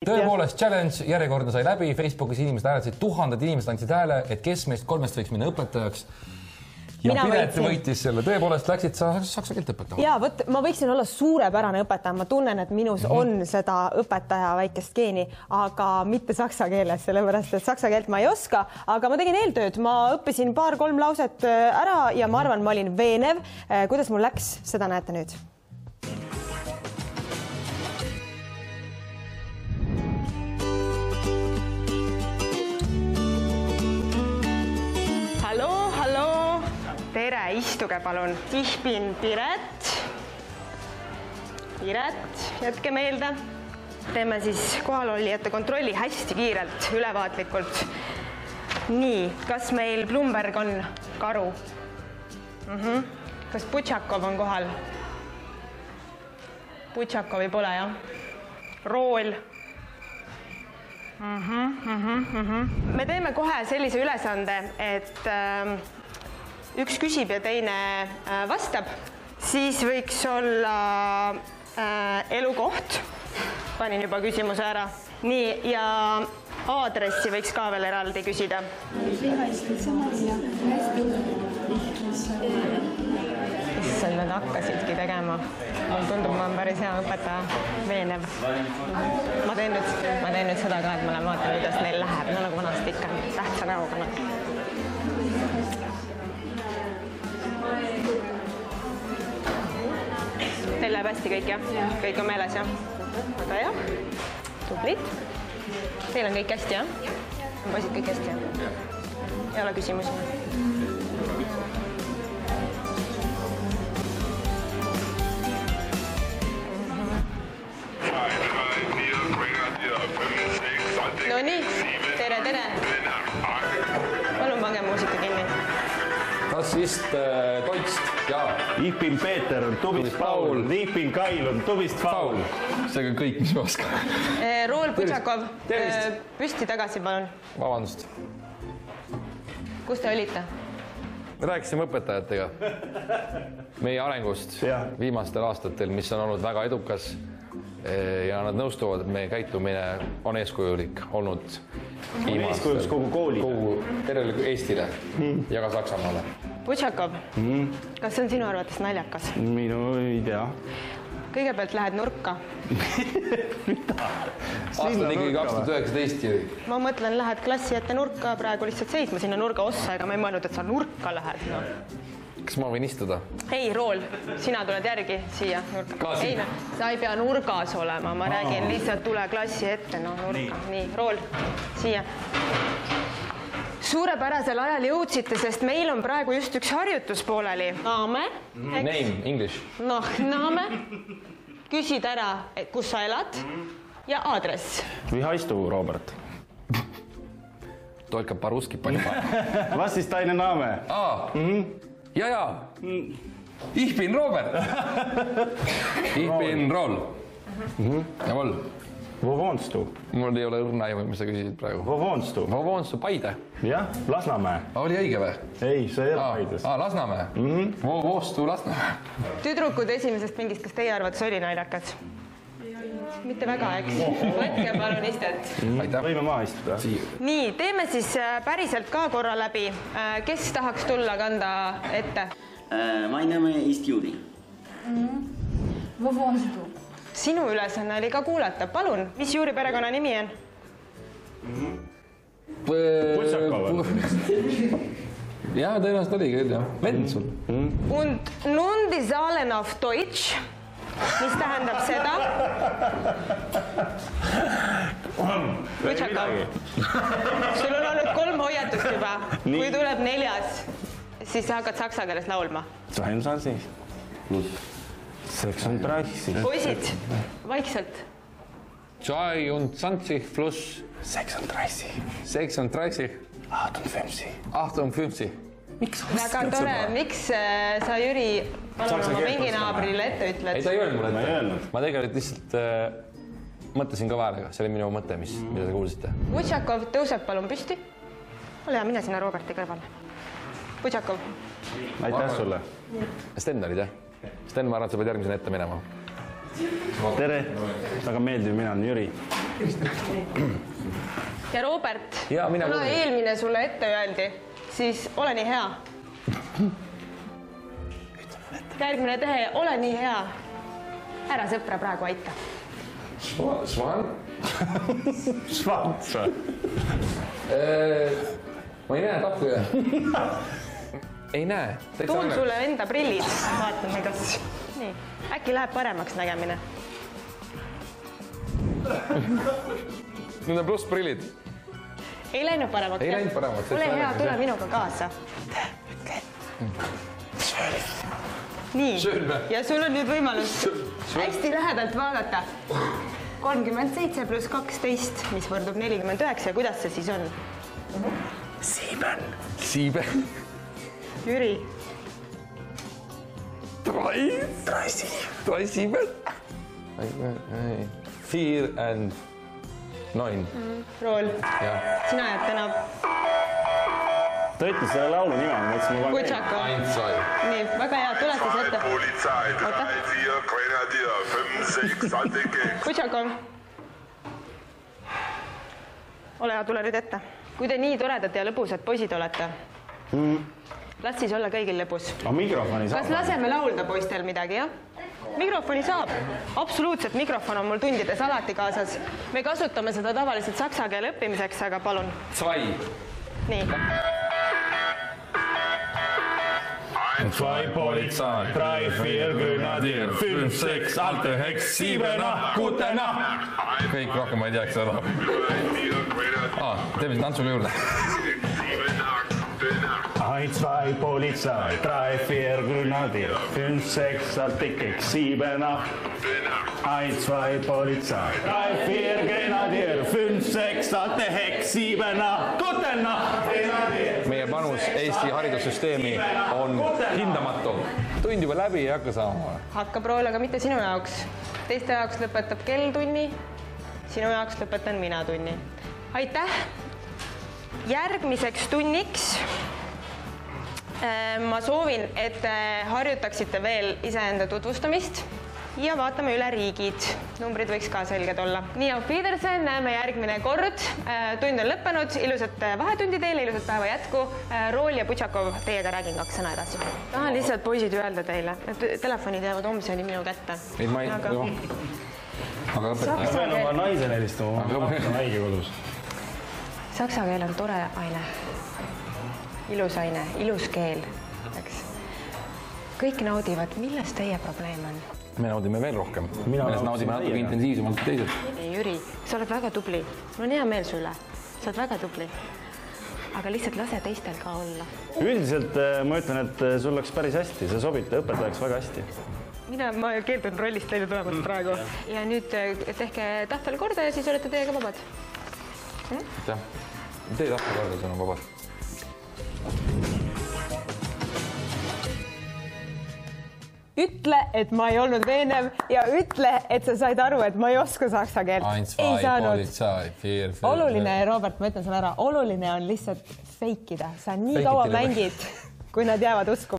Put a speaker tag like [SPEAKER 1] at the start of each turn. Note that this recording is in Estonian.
[SPEAKER 1] Tõepoolest challenge järjekordne sai läbi, Facebookis inimesed hääletasid, tuhanded inimesed andsid hääle, et kes meist kolmest võiks minna õpetajaks. Ja Piret võitis selle, tõepoolest läksid sa saksa keelt õpetama.
[SPEAKER 2] Jaa, võt, ma võiksin olla suurepärane õpetaja, ma tunnen, et minus on seda õpetaja väikest geeni, aga mitte saksa keeles, sellepärast, et saksa keelt ma ei oska, aga ma tegin eeltööd, ma õppisin 2-3 lauset ära ja ma arvan, ma olin veenev. Kuidas mul läks, seda näete nüüd. Tere, istuge palun. Ich bin Piret. Piret, jätke meelde. Teeme siis kohalolijate kontrolli hästi kiirelt, ülevaatlikult. Nii, kas meil Blumberg on karu? Kas Putšakov on kohal? Putšakovi pole, jah? Rool? Me teeme kohe sellise ülesande, et üks küsib ja teine vastab, siis võiks olla elukoht. Panin juba küsimuse ära. Nii, ja aadressi võiks ka veel eraldi küsida. Issand, nad hakkasidki tegema. Mul tundub, ma on päris hea õpetaja, veenev. Ma teen nüüd seda ka, et ma lähen vaatan, kuidas neil läheb. No nagu vanasti ikka, tähtsa näoga. Teil läheb hästi kõik, jah? Kõik on meeles, jah? Väga hea. Tublid. Teil on kõik hästi, jah? Poisid kõik hästi, jah? Ei ole küsimusi? No nii, tere, tere. Palun pange muusika kinni.
[SPEAKER 1] Das ist Deutsch, ja.
[SPEAKER 3] Ich bin Peeter, du bist Paul. Ich bin Kail, du bist faul.
[SPEAKER 1] See on kõik, mis ma oskan.
[SPEAKER 2] Rool Putšakov, püsti tagasi, palun.
[SPEAKER 1] Vabandust.
[SPEAKER 2] Kus te olite?
[SPEAKER 1] Rääkisime õpetajatega meie arengust viimastel aastatel, mis on olnud väga edukas ja nad nõustuvad, et meie käitumine on eeskujulik olnud
[SPEAKER 3] eeskujus kogu kooli.
[SPEAKER 1] Kogu tervele Eestile ja ka Saksamaale.
[SPEAKER 2] Putšakov, kas see on sinu arvates naljakas?
[SPEAKER 3] Minu ei tea.
[SPEAKER 2] Kõigepealt lähed nurka.
[SPEAKER 3] Mida?
[SPEAKER 1] Aastal ikkagi 2019 jõi.
[SPEAKER 2] Ma mõtlen, lähed klassi ette nurka praegu lihtsalt seisma sinna nurga ossa, ega ma ei mõelnud, et sa nurka lähed. No.
[SPEAKER 1] Kas ma võin istuda?
[SPEAKER 2] Ei, Rool, sina tuled järgi siia nurka. Ei, no, sa ei pea nurgas olema, ma räägin lihtsalt tule klassi ette, no nurka. Nii, Rool, siia. Suurepärasel ajal jõudsite, sest meil on praegu just üks harjutus pooleli. Naame.
[SPEAKER 1] Name, English.
[SPEAKER 2] Noh, naame. Küsid ära, kus sa elad ja aadress.
[SPEAKER 3] Vihaistu, Robert.
[SPEAKER 1] Только по-русски понимаю.
[SPEAKER 3] Was ist deine Name?
[SPEAKER 1] Ja. Ich bin Robert. Ich bin Roll. Jawohl.
[SPEAKER 3] Wo wohnst du?
[SPEAKER 1] Mul ei ole õrna ja mis sa küsisid praegu.
[SPEAKER 3] Wo wohnst du?
[SPEAKER 1] Wo wohnst du? Paide.
[SPEAKER 3] Jah, Lasnamäe.
[SPEAKER 1] Oli õige või?
[SPEAKER 3] Ei, see ei ole Paides.
[SPEAKER 1] Lasnamäe. Wo wohnst du Lasnamäe?
[SPEAKER 2] Tüdrukud esimesest mingist, kas teie arvates oli naljakas? Mitte väga, eks? Võtke palun istet.
[SPEAKER 3] Võime maha istuda.
[SPEAKER 2] Nii, teeme siis päriselt ka korra läbi. Kes tahaks tulla kanda ette?
[SPEAKER 4] My name is Juri.
[SPEAKER 5] Wo wohnst du?
[SPEAKER 2] Sinu ülesanne oli ka kuulata. Palun, mis Juri perekonna nimi on?
[SPEAKER 3] Putšakov.
[SPEAKER 1] Jaa, tõenäoliselt oligi, jah. Vend sul.
[SPEAKER 2] Und nun die Zahlen auf Deutsch. Mis tähendab seda? Putšakov. Sul on olnud 3 hoiatust juba. Kui tuleb 4, siis sa hakkad saksa keeles laulma.
[SPEAKER 3] 22. Plus 36.
[SPEAKER 2] Poisid, vaikselt.
[SPEAKER 1] 22 plus
[SPEAKER 3] 36.
[SPEAKER 1] 36. 58. Miks?
[SPEAKER 2] Väga tore. Miks sa, Jüri, palun oma minginaabrile ette ütled?
[SPEAKER 1] Ei, ta ei öelnud mulle ette. Ma tegelikult lihtsalt mõtlesin ka väälega. See oli minu mõte, mida te kuulsite.
[SPEAKER 2] Putšakov, tõuseb palun püsti. Ole hea, mine sinna Roberti kõrvale. Putšakov.
[SPEAKER 3] Aitäh sulle.
[SPEAKER 1] Sten olid, jah? Sten, ma arvan, et sa pead järgmisena ette minema.
[SPEAKER 3] Tere. Väga meeldiv, mina olen Jüri.
[SPEAKER 2] ja Robert,
[SPEAKER 1] Ja, mina
[SPEAKER 2] kuna
[SPEAKER 1] kuulin.
[SPEAKER 2] eelmine sulle ette öeldi, siis ole nii hea. Järgmine tehe, ole nii hea. Ära sõpra praegu aita.
[SPEAKER 1] Svan?
[SPEAKER 3] Svants.
[SPEAKER 1] Ma ei näe tahku üle. Ei näe.
[SPEAKER 2] Tuun sulle enda prillid. Vaatame, kas... Nii. Äkki läheb paremaks nägemine.
[SPEAKER 1] Need on pluss prillid.
[SPEAKER 2] Ei läinud paremaks.
[SPEAKER 1] Ei läinud paremaks.
[SPEAKER 2] Ole hea, tule minuga kaasa. Nii. Ja sul on nüüd võimalus hästi lähedalt vaadata. 37 pluss 12, mis võrdub 49. Kuidas see siis on?
[SPEAKER 1] Siiben.
[SPEAKER 2] Jüri.
[SPEAKER 1] Trai siiben. 4 and 9.
[SPEAKER 2] Rool.
[SPEAKER 1] Ja.
[SPEAKER 2] Sina jääb täna
[SPEAKER 3] Ta ütles selle laulu nime, ma mõtlesin, ma kohe
[SPEAKER 2] Kutšako.
[SPEAKER 1] Eins, zwei.
[SPEAKER 2] Nii, väga hea, tule siis ette.
[SPEAKER 6] Polizei, 3, 4, Grenadier, 5, 6, Antikeks.
[SPEAKER 2] Kutšako. Ole hea, tule nüüd ette. Kui te nii toredad ja lõbusad poisid olete, las siis olla kõigil lõbus.
[SPEAKER 3] Aga mikrofoni
[SPEAKER 2] Kas
[SPEAKER 3] saab.
[SPEAKER 2] laseme laulda poistel midagi, jah? Mikrofoni saab. Absoluutselt mikrofon on mul tundides alati kaasas. Me kasutame seda tavaliselt saksa keele õppimiseks, aga palun.
[SPEAKER 1] Zwei.
[SPEAKER 2] Nii.
[SPEAKER 3] 2 Polizei, 3, 4 Grenadier, 5, 6 Antikeks, 7, 8, 9.
[SPEAKER 1] Kõik rohkem ma ei teaks seda. Teeme siin tantsule juurde.
[SPEAKER 3] 1, 2 Polizei, 3, 4 Grenadier, 5, 6 Antikeks, 7, 8. 1, 2 Polizei, 3, 4 Grenadier, 5, 6 Antikeks, 7, 8.
[SPEAKER 1] Meie panus Eesti haridussüsteemi on hindamatu. Tund juba läbi ei hakka saama.
[SPEAKER 2] Hakkab rool, aga mitte sinu jaoks. Teiste jaoks lõpetab kell tunni, sinu jaoks lõpetan mina tunni. Aitäh! Järgmiseks tunniks ma soovin, et te harjutaksite veel iseenda tutvustamist ja vaatame üle riigid. Numbrid võiks ka selged olla. Nii, auf Wiedersehen, näeme järgmine kord. Tund on lõppenud, ilusat vahetundi teile, ilusat päeva jätku. Rool ja Putšakov, teiega räägin 2 sõna edasi. Tahan lihtsalt poisid öelda teile, et telefonid jäävad homseni minu kätte.
[SPEAKER 1] Ei, ma ei... Aga õpeta.
[SPEAKER 3] Ma pean oma naisele helistama, ma olen haige kodus.
[SPEAKER 2] Saksa keel on tore aine. Ilus aine, ilus keel. Kõik naudivad, milles teie probleem on?
[SPEAKER 1] Me naudime veel rohkem. Milles naudime natuke intensiivsemalt teised.
[SPEAKER 2] Jüri, sa oled väga tubli. Mul on hea meel sulle. Sa oled väga tubli. Aga lihtsalt lase teistel ka olla.
[SPEAKER 3] Üldiselt ma ütlen, et sul läks päris hästi, sa sobite õpetajaks väga hästi.
[SPEAKER 2] Ma keeldun rollist teile tulemast praegu. Ja nüüd tehke tahvel korda ja siis olete teiega vabad.
[SPEAKER 1] Aitäh. Tee tahvel korda, sul on vabad.
[SPEAKER 2] Ütle, et ma ei olnud veenev ja ütle, et sa said aru, et ma ei oska saksa keelt. Ei saanud. Oluline, Robert, ma ütlen sulle ära, oluline on lihtsalt feikida. Sa nii kaua mängid, kui nad jäävad uskuma.